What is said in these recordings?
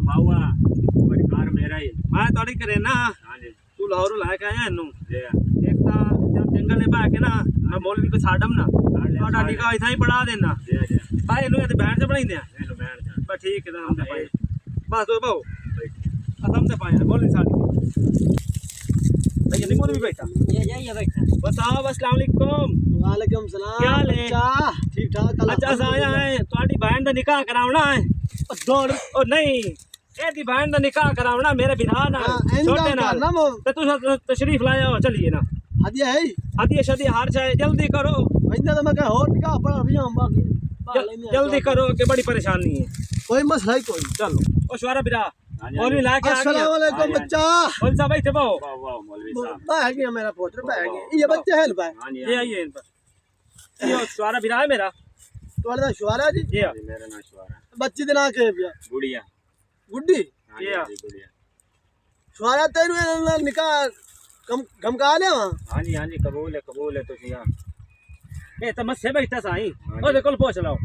बाहुआ परिकार मेरा ही मैं थोड़ी करे ना हाँ जी तू लाहौर लाके आया इनू जी एक ता जब जंगल में बह के ना मैं मौलवी को साडम ना ਤੁਹਾਡਾ ਨਿਕਾਹ ਇਥਾਂ ਹੀ ਪੜਾ ਦੇਣਾ जी जी ਭਾਈ ਇਹਨੂੰ ਤੇ ਬੈਠ ਤੇ ਬਣਾਈਂਦੇ ਆ हेलो बैठ जा ਬਸ ਠੀਕ ਹੈ ਤਾਂ ਹਮ ਤੇ ਭਾਈ ਬਸ ਤੋ ਬਾਓ असम से पाए बोल साड़ी भैया नहीं भी बैठा ये बैठा बताओ अस्सलाम वालेकुम वालेकुम सलाम क्या हाल है? ठीक ठाक अच्छा सा आया है तुम्हारी बहन का निकाह करावना है दौड़ ओ नहीं एदी बहन का निकाह करावना मेरे बिरा ना छोटे ना ते तू तशरीफ लाया हो चलिए ना हदिया है हदिया शदी हार जाए जल्दी करो वैंदा तो मैं कह और निकाह पढ़ा भी हम बाकी जल्दी करो कि बड़ी परेशानी है कोई मसला ही कोई चलो ओ शुआरा बिरा मौलवी लाके आ गया अस्सलाम वालेकुम बच्चा मौलवी साहब बैठे बाओ वाह वाह मौलवी साहब बैठ गया मेरा पोत्र बैठ गया ये बच्चे है भाई हाँ जी ये आइए इन पर ये शुआरा बिरा है मेरा तुम्हारा नाम शुआरा जी ये मेरा नाम शुआरा बच्चे दे नाम के पिया गुड़िया गुड्डी हाँ जी गुड़िया शुआरा तेरू निकाह गमका ले हाँ जी कबूल है तुम यहाँ ए तो मस्से बैठा साई ओ देखो पूछ लाओ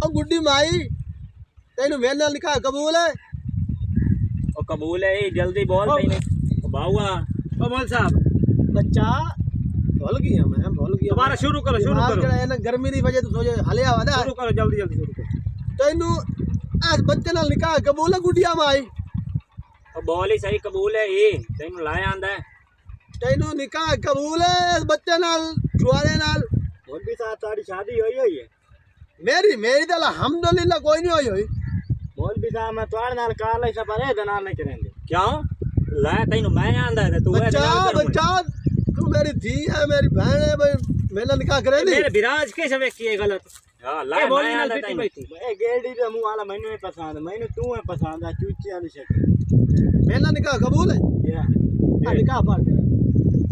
ओ गुड्डी माई तेनू मेरे नाल निकाह कबूल है और कबूल है जल्दी बोल बाहुआ ओ मौल साहब बच्चा भूल गया मैं भूल गया दोबारा शुरू करो है ना गर्मी की वजह तो सोचे हले आवा दे शुरू करो जल्दी शुरू करो तेनू आज बच्चे नाल निकाह कबूल है गुड्डिया माई और बोल ही सही कबूल है ये तेन लाया आंदा है तेनू निकाह कबूल है इस बच्चे नाल छुआरे नाल मौलवी साहब तारी शादी हुई है मेरी तो अल्हम्दुलिल्लाह कोई नहीं हुई मौलवी साहब मैं तुम्हारे नाल कार लाई सब अरे दनाल नहीं करेंगे क्यों लाया तेन मैं आंदा है तू बच्चा तू मेरी धी है मेरी बहन है भाई मेरा निकाह करे मेरे विराज के शवे किए गलत हां लाया मैं आंदा बैठी बैठी ए गेडी दे मुंह वाला मैनू पसंद मैनू तू है पसंद है चूची वाली शक्ल मेरा निकाह कबूल है या निकाह पढ़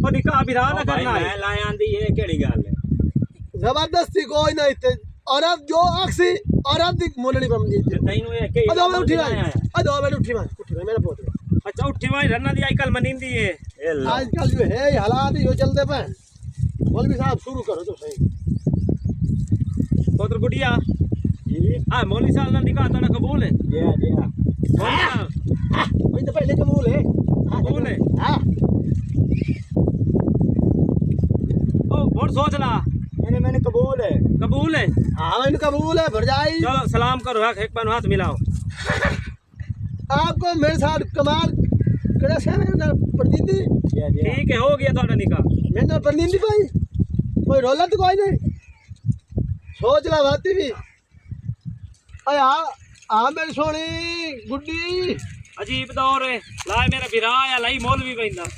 और निकाह विरा ना करना है मैं लाया आंदी ये केड़ी गल है जबरदस्ती कोई नहीं थे औरत जो अक्सी औरत दी मोलनी बमजी तैनू ये के अदो मैं उठी मेरा पोत्र अच्छा उठी भाई रन्ना दी आजकल मनींदी है आजकल जो है हालात ही हो चलते पे मौलवी साहब शुरू करो तो सही पुत्र गुड़िया हां मौलवी साहब ना निकाह तो कबूल है जी हां वही तो पहले कबूल है हां ओ बहुत सोच ला मैंने कबूल है हां मैंने कबूल है भरजाई चलो सलाम करो एक बार हाथ मिलाओ आपको मेरे साथ कमाल करे से मेरा प्रतिनिधि ठीक है हो गया थोड़ा निकाह मेरा प्रतिनिधि भाई कोई रोला तो कोई नहीं सोच ला बाती भी अरे आ मेरी सोनी गुड्डी अजीब दौर है लाए मेरा बिरा या लाई मौलवी बंदा